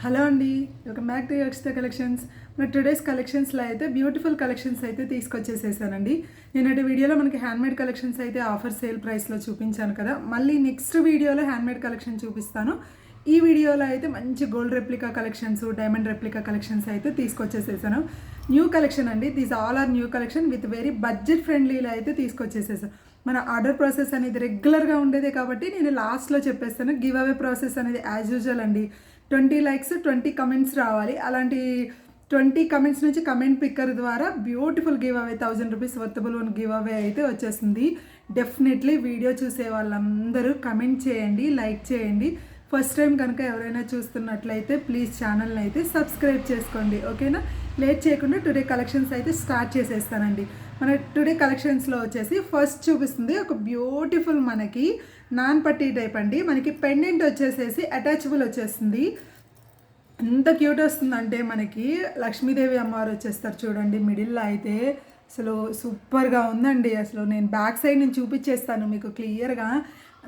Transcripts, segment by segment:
Hello అండి, welcome back to Akshita collections. మన today's కలెక్షన్స్లో అయితే బ్యూటిఫుల్ కలెక్షన్స్ అయితే తీసుకొచ్చేసేసానండి. నేనటి వీడియోలో మనకి హ్యాండ్మేడ్ కలెక్షన్స్ అయితే ఆఫర్ సేల్ ప్రైస్లో చూపించాను కదా. మళ్ళీ నెక్స్ట్ వీడియోలో హ్యాండ్మేడ్ కలెక్షన్ చూపిస్తాను. ఈ వీడియోలో అయితే మంచి gold replica collections, diamond replica collections అయితే తీసుకొచ్చేసేసాను. న్యూ కలెక్షన్ అండి, these all are new collection with very budget ఫ్రెండ్లీలో అయితే తీసుకొచ్చేసేసాను. మన ఆర్డర్ ప్రాసెస్ అనేది రెగ్యులర్గా ఉండేదే కాబట్టి నేను లాస్ట్లో చెప్పేస్తాను. గివ్ అవే ప్రాసెస్ అనేది యాజ్ యూజువల్ అండి. 20 లైక్స్ 20 కమెంట్స్ రావాలి. అలాంటి 20 కమెంట్స్ నుంచి కమెంట్ పిక్కర్ ద్వారా beautiful give away 1000 rupees worthable one give away అయితే వచ్చేస్తుంది. డెఫినెట్లీ వీడియో చూసే వాళ్ళందరూ కమెంట్ చేయండి, లైక్ చేయండి. ఫస్ట్ టైం కనుక ఎవరైనా చూస్తున్నట్లయితే ప్లీజ్ ఛానల్ని అయితే సబ్స్క్రైబ్ చేసుకోండి, ఓకేనా. లేట్ చేయకుండా టుడే కలెక్షన్స్ అయితే స్టార్ట్ చేసేస్తానండి. మన టుడే కలెక్షన్స్లో వచ్చేసి ఫస్ట్ చూపిస్తుంది ఒక బ్యూటిఫుల్ మనకి నాన్ పట్టీ టైప్ అండి. మనకి పెండెంట్ వచ్చేసేసి అటాచబుల్ వచ్చేస్తుంది. ఎంత క్యూట్ వస్తుందంటే మనకి లక్ష్మీదేవి అమ్మవారు వచ్చేస్తారు చూడండి మిడిల్లో అయితే. అసలు సూపర్గా ఉందండి. అసలు నేను బ్యాక్ సైడ్ నుంచి చూపించేస్తాను మీకు క్లియర్గా.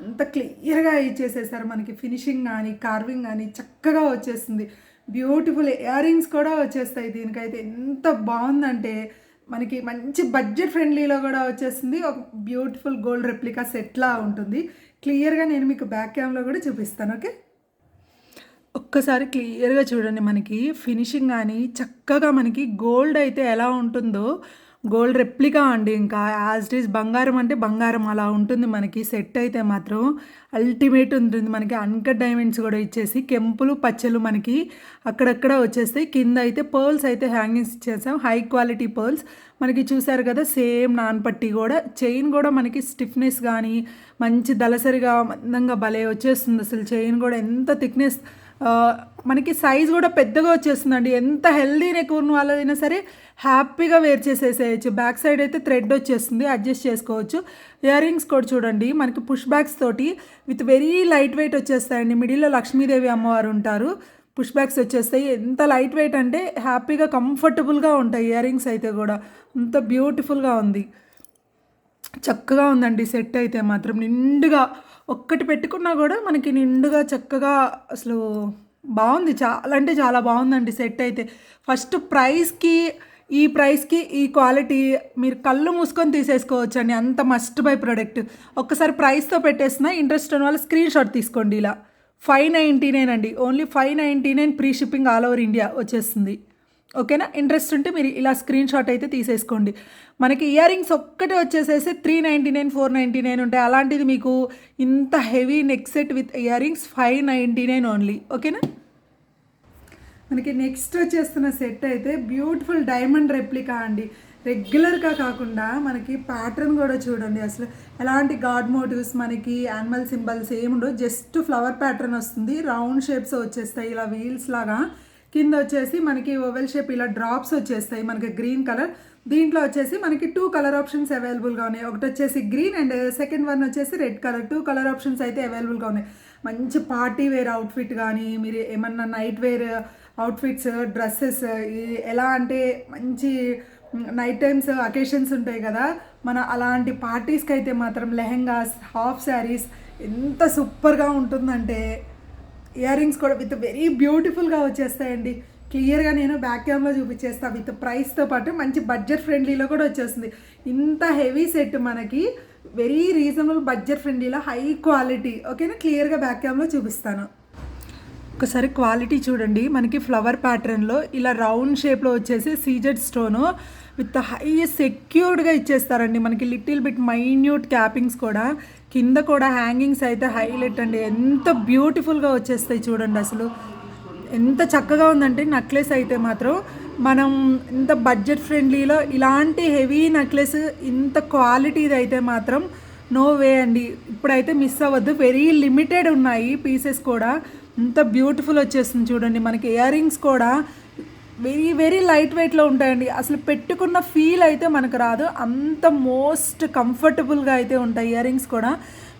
అంత క్లియర్గా ఇచ్చేసేసారు. మనకి ఫినిషింగ్ కానీ కార్వింగ్ కానీ చక్కగా వచ్చేస్తుంది. బ్యూటిఫుల్ ఇయర్ రింగ్స్ కూడా వచ్చేస్తాయి దీనికైతే. ఎంత బాగుందంటే మనకి మంచి బడ్జెట్ ఫ్రెండ్లీలో కూడా వచ్చేస్తుంది. ఒక బ్యూటిఫుల్ గోల్డ్ రెప్లికా సెట్లా ఉంటుంది. క్లియర్గా నేను మీకు బ్యాక్ క్యామ్లో కూడా చూపిస్తాను, ఓకే. ఒక్కసారి క్లియర్గా చూడండి. మనకి ఫినిషింగ్ కానీ చక్కగా మనకి గోల్డ్ అయితే ఎలా ఉంటుందో, గోల్డ్ రెప్లికా అండి. ఇంకా యాజ్ ఇట్ ఈస్ బంగారం అంటే బంగారం అలా ఉంటుంది మనకి. సెట్ అయితే మాత్రం అల్టిమేట్ ఉంటుంది. మనకి అన్కట్ డైమండ్స్ కూడా ఇచ్చేసి కెంపులు పచ్చలు మనకి అక్కడక్కడ వచ్చేస్తాయి. కింద అయితే పర్ల్స్ అయితే హ్యాంగింగ్స్ ఇచ్చేసాం, హై క్వాలిటీ పర్ల్స్ మనకి. చూసారు కదా, సేమ్ నాన్ పట్టి కూడా. చైన్ కూడా మనకి స్టిఫ్నెస్ కానీ మంచి దళసరిగా మందంగా భలే వచ్చేస్తుంది. అసలు చైన్ కూడా ఎంత థిక్నెస్, మనకి సైజ్ కూడా పెద్దగా వచ్చేస్తుందండి. ఎంత హెల్దీ నెక్ ఉన్న వాళ్ళైనా సరే హ్యాపీగా వేర్ చేసేసేయచ్చు. బ్యాక్ సైడ్ అయితే థ్రెడ్ వచ్చేస్తుంది, అడ్జస్ట్ చేసుకోవచ్చు. ఇయర్ రింగ్స్ కూడా చూడండి మనకి పుష్ బ్యాక్స్ తోటి విత్ వెరీ లైట్ వెయిట్ వచ్చేస్తాయండి. మిడిల్లో లక్ష్మీదేవి అమ్మవారు ఉంటారు. పుష్ బ్యాక్స్ వచ్చేస్తాయి. ఎంత లైట్ వెయిట్ అంటే హ్యాపీగా కంఫర్టబుల్గా ఉంటాయి. ఇయర్ రింగ్స్ అయితే కూడా అంత బ్యూటిఫుల్గా ఉంది. చక్కగా ఉందండి సెట్ అయితే మాత్రం. నిండుగా ఒక్కటి పెట్టుకున్నా కూడా మనకి నిండుగా చక్కగా అసలు బాగుంది. చాలా అంటే చాలా బాగుందండి సెట్ అయితే. ఫస్ట్ ఈ ప్రైస్కి ఈ క్వాలిటీ మీరు కళ్ళు మూసుకొని తీసేసుకోవచ్చండి. అంత మస్ట్ బై ప్రోడక్ట్. ఒక్కసారి ప్రైస్తో పెట్టేసిన ఇంట్రెస్ట్ ఉన్న వాళ్ళు స్క్రీన్ షాట్ తీసుకోండి. ఇలా 599 అండి, only 599 pre shipping all over India వచ్చేస్తుంది, ఓకేనా. ఇంట్రెస్ట్ ఉంటే మీరు ఇలా స్క్రీన్ షాట్ అయితే తీసేసుకోండి. మనకి ఇయర్ రింగ్స్ ఒక్కటే వచ్చేసేసి 399 499 ఉంటాయి. అలాంటిది మీకు ఇంత heavy neck set with ear rings 599 only, ఓకేనా. మనకి నెక్స్ట్ వచ్చేస్తున్న సెట్ అయితే బ్యూటిఫుల్ డైమండ్ రెప్లికా అండి. రెగ్యులర్గా కాకుండా మనకి ప్యాటర్న్ కూడా చూడండి. అసలు ఎలాంటి గాడ్ మోటివ్స్ మనకి యానిమల్ సింబల్స్ ఏముండో, జస్ట్ ఫ్లవర్ ప్యాటర్న్ వస్తుంది. రౌండ్ షేప్స్ వచ్చేస్తాయి ఇలా వీల్స్ లాగా. కింద వచ్చేసి మనకి ఓవెల్ షేప్ ఇలా డ్రాప్స్ వచ్చేస్తాయి మనకి గ్రీన్ కలర్. దీంట్లో వచ్చేసి మనకి 2 కలర్ ఆప్షన్స్ అవైలబుల్గా ఉన్నాయి. ఒకటి వచ్చేసి గ్రీన్ అండ్ సెకండ్ వన్ వచ్చేసి రెడ్ కలర్. 2 కలర్ ఆప్షన్స్ అయితే అవైలబుల్గా ఉన్నాయి. మంచి పార్టీ వేర్ అవుట్ఫిట్ కానీ, మీరు ఏమన్నా నైట్ వేర్ అవుట్ఫిట్స్, డ్రెస్సెస్, ఎలా అంటే మంచి నైట్ టైమ్స్ అకేషన్స్ ఉంటాయి కదా, మన అలాంటి పార్టీస్కి అయితే మాత్రం లెహెంగాస్, హాఫ్ శారీస్ ఎంత సూపర్గా ఉంటుందంటే. ఇయర్ రింగ్స్ కూడా విత్ వెరీ బ్యూటిఫుల్గా వచ్చేస్తాయండి. క్లియర్గా నేను బ్యాక్ క్యామ్లో చూపించేస్తాను. విత్ ప్రైస్తో పాటు మంచి బడ్జెట్ ఫ్రెండ్లీలో కూడా వచ్చేస్తుంది. ఇంత హెవీ సెట్ మనకి వెరీ రీజనబుల్ బడ్జెట్ ఫ్రెండ్లీలో హై క్వాలిటీ, ఓకేనా. క్లియర్గా బ్యాక్ క్యామ్లో చూపిస్తాను. ఒకసారి క్వాలిటీ చూడండి. మనకి ఫ్లవర్ ప్యాటర్న్లో ఇలా రౌండ్ షేప్లో వచ్చేసి సీజెడ్ స్టోను విత్ హై సెక్యూర్డ్గా ఇచ్చేస్తారండి. మనకి లిటిల్ బిట్ మైన్యూట్ క్యాపింగ్స్ కూడా. కింద కూడా హ్యాంగింగ్స్ అయితే హైలైట్ అండి. ఎంత బ్యూటిఫుల్గా వచ్చేస్తాయి చూడండి. అసలు ఎంత చక్కగా ఉందంటే నెక్లెస్ అయితే మాత్రం మనం ఇంత బడ్జెట్ ఫ్రెండ్లీలో ఇలాంటి హెవీ నెక్లెస్ ఇంత క్వాలిటీది అయితే మాత్రం నో వే అండి. ఇప్పుడైతే మిస్ అవ్వద్దు. వెరీ లిమిటెడ్ ఉన్నాయి పీసెస్ కూడా. ఇంత బ్యూటిఫుల్ వచ్చేస్తుంది చూడండి. మనకి ఇయర్ రింగ్స్ కూడా వెరీ వెరీ లైట్ వెయిట్లో ఉంటాయండి. అసలు పెట్టుకున్న ఫీల్ అయితే మనకు రాదు. అంత మోస్ట్ కంఫర్టబుల్గా అయితే ఉంటాయి ఇయర్ రింగ్స్ కూడా.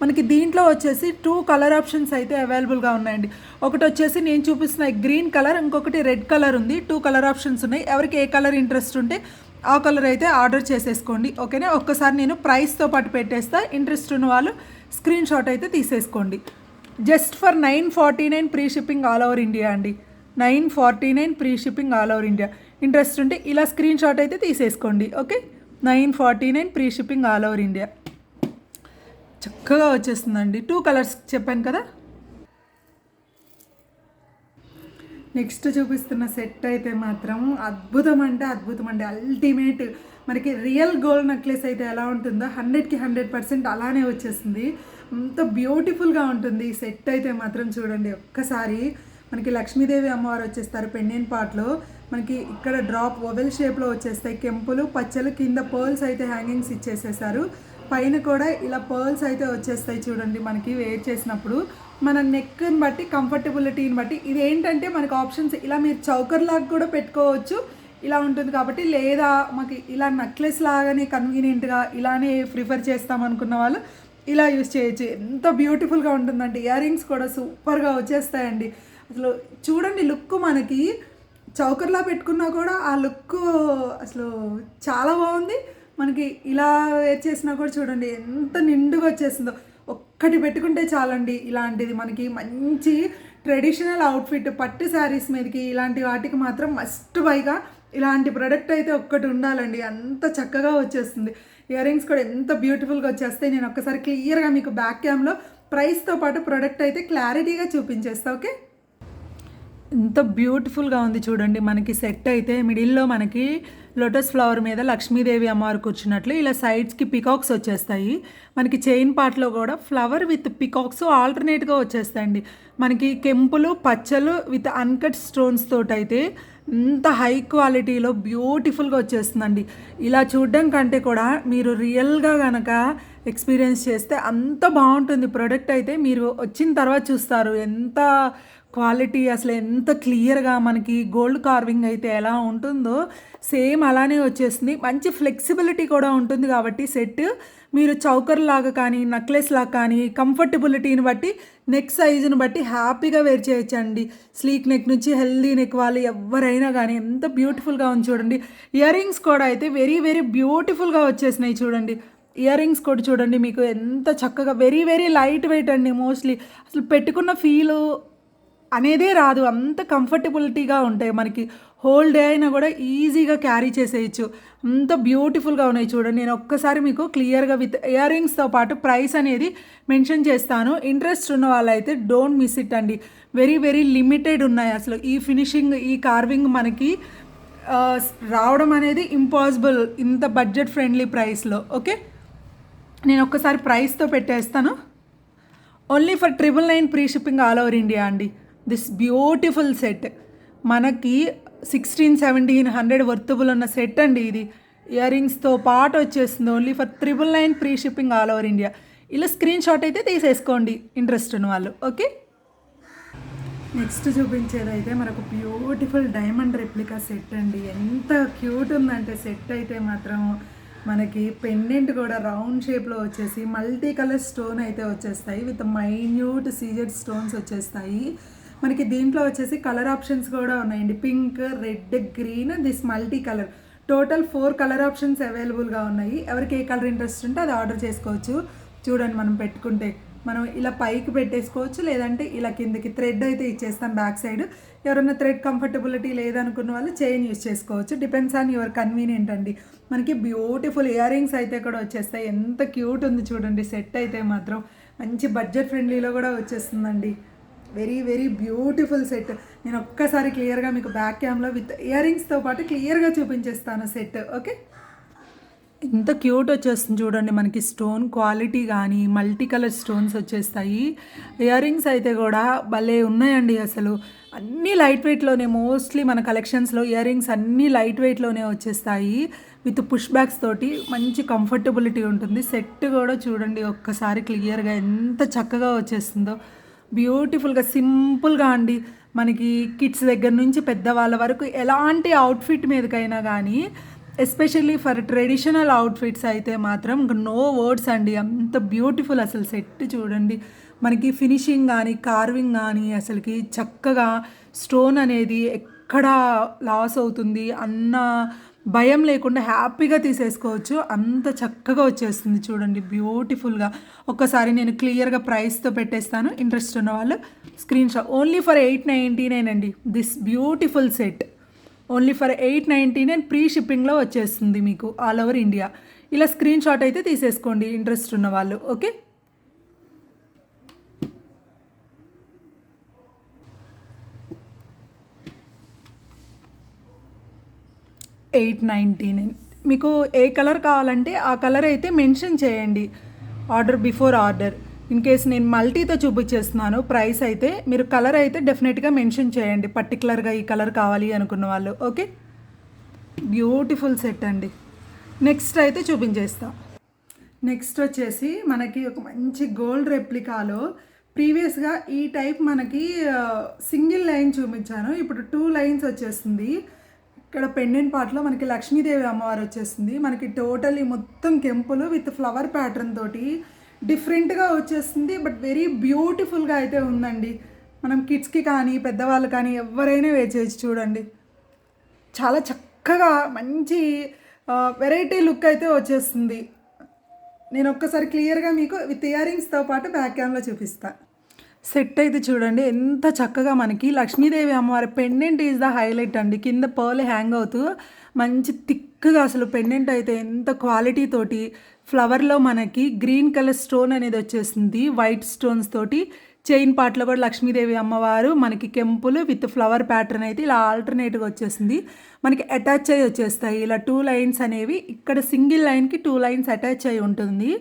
మనకి దీంట్లో వచ్చేసి 2 కలర్ ఆప్షన్స్ అయితే అవైలబుల్గా ఉన్నాయండి. ఒకటి వచ్చేసి నేను చూపిస్తున్న గ్రీన్ కలర్, ఇంకొకటి రెడ్ కలర్ ఉంది. 2 కలర్ ఆప్షన్స్ ఉన్నాయి. ఎవరికి ఏ కలర్ ఇంట్రెస్ట్ ఉంటే ఆ కలర్ అయితే ఆర్డర్ చేసేసుకోండి, ఓకేనా. ఒక్కసారి నేను ప్రైస్తో పాటు పెట్టేస్తా. ఇంట్రెస్ట్ ఉన్న వాళ్ళు స్క్రీన్ షాట్ అయితే తీసేసుకోండి. Just for 949 pre shipping all over India అండి. 949 free shipping all over India. Interest ఉంటే ఇలా స్క్రీన్ షాట్ అయితే తీసేసుకోండి. Okay, 949 free shipping all over India. చక్కగా వచ్చేస్తుందండి. 2 కలర్స్ చెప్పాను కదా. నెక్స్ట్ చూపిస్తున్న సెట్ అయితే మాత్రం అద్భుతం అంటే అద్భుతం అండి. అల్టిమేట్. మనకి రియల్ గోల్డ్ నెక్లెస్ అయితే ఎలా ఉంటుందో 100కి 100% అలానే వచ్చేస్తుంది. అంత బ్యూటిఫుల్గా ఉంటుంది ఈ సెట్ అయితే మాత్రం. చూడండి ఒక్కసారి. మనకి లక్ష్మీదేవి అమ్మవారు వచ్చేస్తారు పెండెంట్ పార్ట్లో. మనకి ఇక్కడ డ్రాప్ ఓవెల్ షేప్లో వచ్చేస్తాయి. కెంపులు పచ్చలు, కింద పర్ల్స్ అయితే హ్యాంగింగ్స్ ఇచ్చేసేసారు. పైన కూడా ఇలా పర్ల్స్ అయితే వచ్చేస్తాయి. చూడండి మనకి వేర్ చేసినప్పుడు మన నెక్ని బట్టి, కంఫర్టబిలిటీని బట్టి. ఇది ఏంటంటే మనకు ఆప్షన్స్ ఇలా మీరు చౌకర్ లాగా కూడా పెట్టుకోవచ్చు, ఇలా ఉంటుంది కాబట్టి. లేదా మాకు ఇలా నెక్లెస్ లాగానే కన్వీనియంట్గా ఇలానే ప్రిఫర్ చేస్తాం అనుకున్న వాళ్ళు ఇలా యూస్ చేయొచ్చు. ఎంత బ్యూటిఫుల్గా ఉంటుందంటే ఇయర్ రింగ్స్ కూడా సూపర్గా వచ్చేస్తాయండి. అసలు చూడండి లుక్ మనకి చౌకర్లా పెట్టుకున్నా కూడా ఆ లుక్ అసలు చాలా బాగుంది. మనకి ఇలా వేర్ చేసినా కూడా చూడండి ఎంత నిండుగా వచ్చేసిందో. ఒక్కటి పెట్టుకుంటే చాలండి. ఇలాంటిది మనకి మంచి ట్రెడిషనల్ అవుట్ఫిట్ పట్టు శారీస్ మీదకి ఇలాంటి వాటికి మాత్రం మస్ట్ బైగా ఇలాంటి ప్రోడక్ట్ అయితే ఒక్కటి ఉండాలండి. అంత చక్కగా వచ్చేస్తుంది. ఇయర్ రింగ్స్ కూడా ఎంత బ్యూటిఫుల్గా వచ్చేస్తాయి. నేను ఒక్కసారి క్లియర్గా మీకు బ్యాక్ క్యామ్లో ప్రైస్తో పాటు ప్రోడక్ట్ అయితే క్లారిటీగా చూపించేస్తా. ఓకే, ఎంత బ్యూటిఫుల్గా ఉంది చూడండి. మనకి సెట్ అయితే మిడిల్లో మనకి లోటస్ ఫ్లవర్ మీద లక్ష్మీదేవి అమ్మవారు కూర్చున్నట్లు ఇలా సైడ్స్కి పికాక్స్ వచ్చేస్తాయి. మనకి చైన్ పార్ట్లో కూడా ఫ్లవర్ విత్ పికాక్స్ ఆల్టర్నేట్గా వచ్చేస్తాయండి. మనకి కెంపులు పచ్చలు విత్ అన్కట్ స్టోన్స్ తోటైతే ఇంత హై క్వాలిటీలో బ్యూటిఫుల్గా వచ్చేస్తుందండి. ఇలా చూడడం కంటే కూడా మీరు రియల్గా కనుక ఎక్స్పీరియన్స్ చేస్తే అంత బాగుంటుంది ప్రోడక్ట్ అయితే. మీరు వచ్చిన తర్వాత చూస్తారు ఎంత క్వాలిటీ, అసలు ఎంత క్లియర్గా మనకి గోల్డ్ కార్వింగ్ అయితే ఎలా ఉంటుందో సేమ్ అలానే వచ్చేస్తుంది. మంచి ఫ్లెక్సిబిలిటీ కూడా ఉంటుంది కాబట్టి సెట్ మీరు చౌకర్ లాగా కానీ నెక్లెస్ లాగా కానీ కంఫర్టబిలిటీని బట్టి నెక్ సైజుని బట్టి హ్యాపీగా వేర్ చేయొచ్చండి. స్లీక్ నెక్ నుంచి హెల్దీ నెక్ వాళ్ళు ఎవరైనా కానీ ఎంత బ్యూటిఫుల్గా ఉంది చూడండి. ఇయర్ రింగ్స్ కూడా అయితే వెరీ వెరీ బ్యూటిఫుల్గా వచ్చేసినాయి చూడండి. ఇయర్ రింగ్స్ కూడా చూడండి మీకు ఎంత చక్కగా వెరీ వెరీ లైట్ వెయిట్ అండి. మోస్ట్లీ అసలు పెట్టుకున్న ఫీలు అనేదే రాదు, అంత కంఫర్టబిలిటీగా ఉంటాయి. మనకి హోల్ డే అయినా కూడా ఈజీగా క్యారీ చేసేయచ్చు. అంత బ్యూటిఫుల్గా ఉన్నాయి చూడండి. నేను ఒక్కసారి మీకు క్లియర్గా విత్ ఇయర్ రింగ్స్తో పాటు ప్రైస్ అనేది మెన్షన్ చేస్తాను. ఇంట్రెస్ట్ ఉన్న వాళ్ళైతే డోంట్ మిస్ ఇట్ అండి. వెరీ వెరీ లిమిటెడ్ ఉన్నాయి. అసలు ఈ ఫినిషింగ్ ఈ కార్వింగ్ మనకి రావడం అనేది ఇంపాసిబుల్ ఇంత బడ్జెట్ ఫ్రెండ్లీ ప్రైస్లో. ఓకే, నేను ఒక్కసారి ప్రైస్తో పెట్టేస్తాను. Only for 999 free shipping all over India అండి. దిస్ బ్యూటిఫుల్ సెట్ మనకి 1600-1700 వర్తబుల్ ఉన్న సెట్ అండి ఇది. ఇయర్ రింగ్స్తో పాటు వచ్చేస్తుంది. Only for 999 free shipping all over India. ఇలా స్క్రీన్ షాట్ అయితే తీసేసుకోండి ఇంట్రెస్ట్ ఉన్న వాళ్ళు. ఓకే, నెక్స్ట్ చూపించేది అయితే మనకు బ్యూటిఫుల్ డైమండ్ రెప్లికా సెట్ అండి. ఎంత క్యూట్ ఉందంటే సెట్ అయితే మాత్రం మనకి పెండెంట్ కూడా రౌండ్ షేప్లో వచ్చేసి మల్టీ కలర్ స్టోన్ అయితే వచ్చేస్తాయి. విత్ మైన్యూట్ సీజెడ్ స్టోన్స్ వచ్చేస్తాయి. మనకి దీంట్లో వచ్చేసి కలర్ ఆప్షన్స్ కూడా ఉన్నాయండి. Pink, red, green, this multi colour. Total 4 colour options అవైలబుల్గా ఉన్నాయి. ఎవరికి ఏ కలర్ ఇంట్రెస్ట్ ఉంటే అది ఆర్డర్ చేసుకోవచ్చు. చూడండి మనం పెట్టుకుంటే మనం ఇలా పైకి పెట్టేసుకోవచ్చు, లేదంటే ఇలా కిందకి థ్రెడ్ అయితే ఇచ్చేస్తాం బ్యాక్ సైడ్. ఎవరైనా థ్రెడ్ కంఫర్టబిలిటీ లేదనుకున్న వాళ్ళు చైన్ యూస్ చేసుకోవచ్చు. డిపెండ్స్ ఆన్ యువర్ కన్వీనియంట్ అండి. మనకి బ్యూటిఫుల్ ఇయర్ రింగ్స్ అయితే కూడా వచ్చేస్తాయి. ఎంత క్యూట్ ఉంది చూడండి సెట్ అయితే మాత్రం. మంచి బడ్జెట్ ఫ్రెండ్లీలో కూడా వచ్చేస్తుందండి. Very very beautiful set. నేను ఒక్కసారి క్లియర్గా మీకు బ్యాక్ క్యామ్లో విత్ ఇయర్ రింగ్స్తో పాటు క్లియర్గా చూపించేస్తాను సెట్. ఓకే, ఎంత క్యూట్ వచ్చేస్తుంది చూడండి. మనకి స్టోన్ క్వాలిటీ కానీ మల్టీ కలర్ స్టోన్స్ వచ్చేస్తాయి. ఇయర్ రింగ్స్ అయితే కూడా భలే ఉన్నాయండి. అసలు అన్నీ లైట్ వెయిట్లోనే, మోస్ట్లీ మన కలెక్షన్స్లో ఇయర్ రింగ్స్ అన్నీ లైట్ వెయిట్లోనే వచ్చేస్తాయి. విత్ పుష్ బ్యాక్స్ తోటి మంచి కంఫర్టబిలిటీ ఉంటుంది. సెట్ కూడా చూడండి ఒక్కసారి క్లియర్గా ఎంత చక్కగా వచ్చేస్తుందో. బ్యూటిఫుల్గా సింపుల్గా అండి. మనకి కిడ్స్ దగ్గర నుంచి పెద్దవాళ్ళ వరకు ఎలాంటి అవుట్ఫిట్ మీదకైనా కానీ, ఎస్పెషల్లీ ఫర్ ట్రెడిషనల్ అవుట్ఫిట్స్ అయితే మాత్రం నో వర్డ్స్ అండి. అంత బ్యూటిఫుల్ అసలు సెట్ చూడండి. మనకి ఫినిషింగ్ కానీ కార్వింగ్ కానీ అసలుకి చక్కగా స్టోన్ అనేది ఎక్కడ లాస్ అవుతుంది అన్న భయం లేకుండా హ్యాపీగా తీసేసుకోవచ్చు. అంత చక్కగా వచ్చేస్తుంది చూడండి, బ్యూటిఫుల్గా. ఒక్కసారి నేను క్లియర్గా ప్రైస్తో పెట్టేస్తాను. ఇంట్రెస్ట్ ఉన్న వాళ్ళు స్క్రీన్ షాట్. ఓన్లీ ఫర్ 899 అండి this beautiful set. Only for 899 free షిప్పింగ్లో వచ్చేస్తుంది మీకు ఆల్ ఓవర్ ఇండియా. ఇలా స్క్రీన్ షాట్ అయితే తీసేసుకోండి ఇంట్రెస్ట్ ఉన్న వాళ్ళు. ఓకే, 899. మీకు ఏ కలర్ కావాలంటే ఆ కలర్ అయితే మెన్షన్ చేయండి order before order. In case నేను మల్టీతో చూపించేస్తున్నాను ప్రైస్ అయితే, మీరు కలర్ అయితే డెఫినెట్గా మెన్షన్ చేయండి పర్టికులర్గా ఈ కలర్ కావాలి అనుకున్న వాళ్ళు. ఓకే, బ్యూటిఫుల్ సెట్ అండి. నెక్స్ట్ అయితే చూపించేస్తా. నెక్స్ట్ వచ్చేసి మనకి ఒక మంచి గోల్డ్ రెప్లికాలో ప్రీవియస్గా ఈ టైప్ మనకి సింగిల్ లైన్ చూపించాను, ఇప్పుడు 2 లైన్స్ వచ్చేస్తుంది. ఇక్కడ పెండెంట్ పార్ట్లో మనకి లక్ష్మీదేవి అమ్మవారు వచ్చేస్తుంది. మనకి టోటలీ మొత్తం కెంపులు విత్ ఫ్లవర్ ప్యాటర్న్ తోటి డిఫరెంట్గా వచ్చేస్తుంది. బట్ వెరీ బ్యూటిఫుల్గా అయితే ఉందండి. మనం కిడ్స్కి కానీ పెద్దవాళ్ళు కానీ ఎవరైనా వేర్ చేయొచ్చు. చూడండి, చాలా చక్కగా మంచి వెరైటీ లుక్ అయితే వచ్చేస్తుంది. నేను ఒక్కసారి క్లియర్గా మీకు విత్ ఇయర్ రింగ్స్తో పాటు బ్యాక్ క్యామ్లో చూపిస్తాను. సెట్ అయితే చూడండి ఎంత చక్కగా మనకి లక్ష్మీదేవి అమ్మవారి పెండెంట్ ఈజ్ ద హైలైట్ అండి. కింద పర్ల్ హ్యాంగ్ అవుతూ మంచి థిక్గా అసలు పెండెంట్ అయితే ఎంత క్వాలిటీ తోటి ఫ్లవర్లో మనకి గ్రీన్ కలర్ స్టోన్ అనేది వచ్చేసింది. వైట్ స్టోన్స్ తోటి చైన్ పార్ట్లో కూడా లక్ష్మీదేవి అమ్మవారు మనకి కెంపులు విత్ ఫ్లవర్ ప్యాటర్న్ అయితే ఇలా ఆల్టర్నేట్గా వచ్చేసింది. మనకి అటాచ్ అయ్యి వచ్చేస్తాయి ఇలా 2 లైన్స్ అనేవి. ఇక్కడ సింగిల్ లైన్కి 2 లైన్స్ అటాచ్ అయ్యి ఉంటుంది.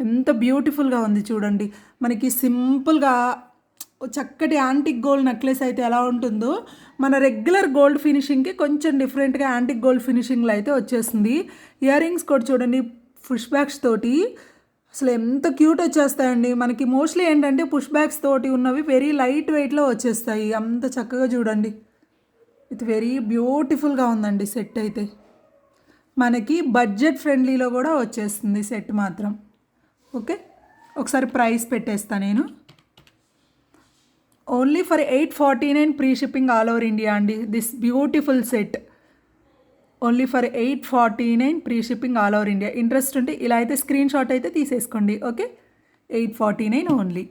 ఎంత బ్యూటిఫుల్గా ఉంది చూడండి. మనకి సింపుల్గా చక్కటి యాంటిక్ గోల్డ్ నెక్లెస్ అయితే ఎలా ఉంటుందో మన రెగ్యులర్ గోల్డ్ ఫినిషింగ్కి కొంచెం డిఫరెంట్గా యాంటిక్ గోల్డ్ ఫినిషింగ్లో అయితే వచ్చేస్తుంది. ఇయర్ రింగ్స్ కూడా చూడండి పుష్ బ్యాక్స్ తోటి అసలు ఎంత క్యూట్ వచ్చేస్తాయండి. మనకి మోస్ట్లీ ఏంటంటే పుష్ బ్యాక్స్ తోటి ఉన్నవి వెరీ లైట్ వెయిట్లో వచ్చేస్తాయి. అంత చక్కగా చూడండి, ఇది వెరీ బ్యూటిఫుల్గా ఉందండి సెట్ అయితే. మనకి బడ్జెట్ ఫ్రెండ్లీలో కూడా వచ్చేస్తుంది సెట్ మాత్రం. ఓకే, ఒకసారి ప్రైస్ పెట్టేస్తాను నేను. Only for 849 free shipping all over India అండి this beautiful set. Only for 849 free shipping all over India. Interest ఉంటే ఇలా అయితే స్క్రీన్ షాట్ అయితే తీసేసుకోండి. Okay, 849 only.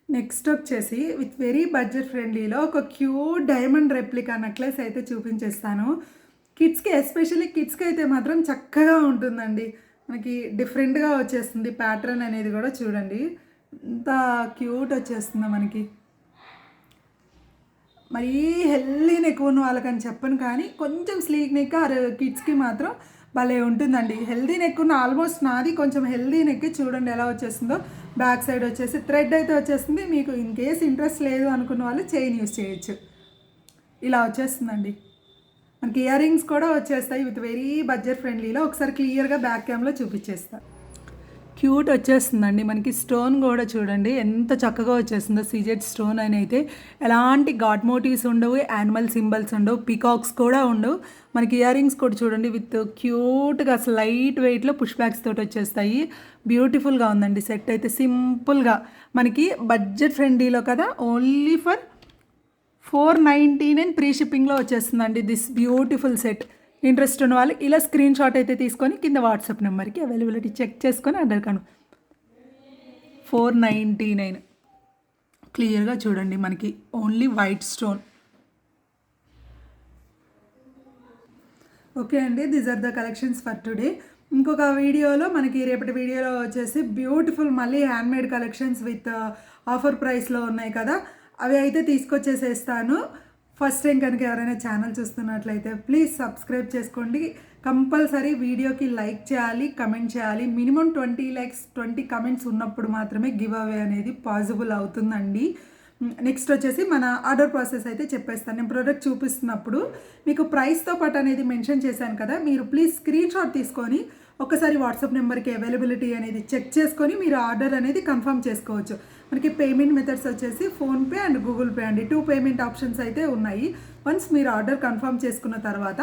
నెక్స్ట్ వచ్చేసి విత్ వెరీ బడ్జెట్ ఫ్రెండ్లీలో ఒక క్యూట్ డైమండ్ రెప్లికా నెక్లెస్ అయితే చూపించేస్తాను. కిడ్స్కి ఎస్పెషల్లీ కిడ్స్కి అయితే మాత్రం చక్కగా ఉంటుందండి. మనకి డిఫరెంట్గా వచ్చేస్తుంది ప్యాటర్న్ అనేది కూడా చూడండి ఎంత క్యూట్ వచ్చేస్తుందో మనకి. మరీ హెల్దీ నెక్ ఉన్న వాళ్ళకని చెప్పను కానీ కొంచెం స్లీక్ నెక్ కిడ్స్కి మాత్రం భలే ఉంటుందండి. హెల్దీ నెక్ ఉన్న ఆల్మోస్ట్ నాది కొంచెం హెల్దీ నెక్ చూడండి ఎలా వచ్చేస్తుందో. బ్యాక్ సైడ్ వచ్చేసి థ్రెడ్ అయితే వచ్చేస్తుంది. మీకు ఇన్ కేస్ ఇంట్రెస్ట్ లేదు అనుకున్న వాళ్ళు చైన్ యూస్ చేయొచ్చు. ఇలా వచ్చేస్తుందండి. మనకి ఇయర్ రింగ్స్ కూడా వచ్చేస్తాయి విత్ వెరీ బడ్జెట్ ఫ్రెండ్లీలో. ఒకసారి క్లియర్గా బ్యాక్ క్యామ్లో చూపించేస్తాను. క్యూట్ వచ్చేస్తుందండి. మనకి స్టోన్ కూడా చూడండి ఎంత చక్కగా వచ్చేస్తుందో. సీజెడ్ స్టోన్ అని అయితే ఎలాంటి గాడ్ మోటివ్స్ ఉండవు, యానిమల్ సింబల్స్ ఉండవు, పీకాక్స్ కూడా ఉండవు. మనకి ఇయర్ రింగ్స్ కూడా చూడండి విత్ క్యూట్గా అసలు లైట్ వెయిట్లో పుష్ బ్యాక్స్ తోటి వచ్చేస్తాయి. బ్యూటిఫుల్గా ఉందండి సెట్ అయితే. సింపుల్గా మనకి బడ్జెట్ ఫ్రెండ్లీలో కదా, ఓన్లీ ఫర్ 499 ప్రీ షిప్పింగ్లో వచ్చేస్తుందండి దిస్ బ్యూటిఫుల్ సెట్. ఇంట్రెస్ట్ ఉన్న వాళ్ళు ఇలా స్క్రీన్ షాట్ అయితే తీసుకొని కింద వాట్సాప్ నెంబర్కి అవైలబిలిటీ చెక్ చేసుకొని ఆర్డర్ కాను. 499 క్లియర్గా చూడండి మనకి ఓన్లీ వైట్ స్టోన్. ఓకే అండి, these are the collections for today. ఇంకొక వీడియోలో మనకి రేపటి వీడియోలో వచ్చేసి బ్యూటిఫుల్ మళ్ళీ హ్యాండ్మేడ్ కలెక్షన్స్ విత్ ఆఫర్ ప్రైస్లో ఉన్నాయి కదా, అవి అయితే తీసుకొచ్చేసేస్తాను. ఫస్ట్ టైం కనుక ఎవరైనా ఛానల్ చూస్తున్నట్లయితే ప్లీజ్ సబ్స్క్రైబ్ చేసుకోండి. కంపల్సరీ వీడియోకి లైక్ చేయాలి, కమెంట్ చేయాలి. మినిమం 20 లైక్స్ 20 కమెంట్స్ ఉన్నప్పుడు మాత్రమే గివ్ అవే అనేది పాసిబుల్ అవుతుందండి. నెక్స్ట్ వచ్చేసి మన ఆర్డర్ ప్రాసెస్ అయితే చెప్పేస్తాను. నేను ప్రోడక్ట్ చూపిస్తున్నప్పుడు మీకు ప్రైస్తో పాటు అనేది మెన్షన్ చేశాను కదా, మీరు ప్లీజ్ స్క్రీన్ షాట్ తీసుకొని ఒకసారి వాట్సాప్ నెంబర్కి అవైలబిలిటీ అనేది చెక్ చేసుకొని మీరు ఆర్డర్ అనేది కన్ఫర్మ్ చేసుకోవచ్చు. మనకి పేమెంట్ మెథడ్స్ వచ్చేసి ఫోన్పే అండ్ గూగుల్ పే అండి. 2 పేమెంట్ ఆప్షన్స్ అయితే ఉన్నాయి. వన్స్ మీరు ఆర్డర్ కన్ఫర్మ్ చేసుకున్న తర్వాత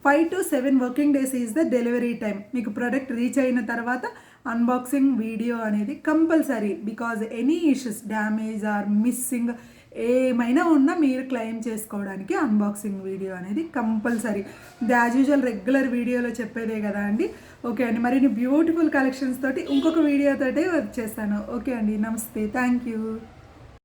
5 to 7 working days is the delivery time. మీకు ప్రోడక్ట్ రీచ్ అయిన తర్వాత అన్బాక్సింగ్ వీడియో అనేది compulsory. Because any issues damage are missing ఏమైనా ఉన్నా మీరు క్లెయిమ్ చేసుకోవడానికి అన్బాక్సింగ్ వీడియో అనేది కంపల్సరీ. ఇది యాజ్ యూజువల్ రెగ్యులర్ వీడియోలో చెప్పేదే కదా అండి. ఓకే అండి, మరిన్ని బ్యూటిఫుల్ కలెక్షన్స్ తోటి ఇంకొక వీడియోతోటి వచ్చేస్తాను. ఓకే అండి, నమస్తే, థ్యాంక్ యూ.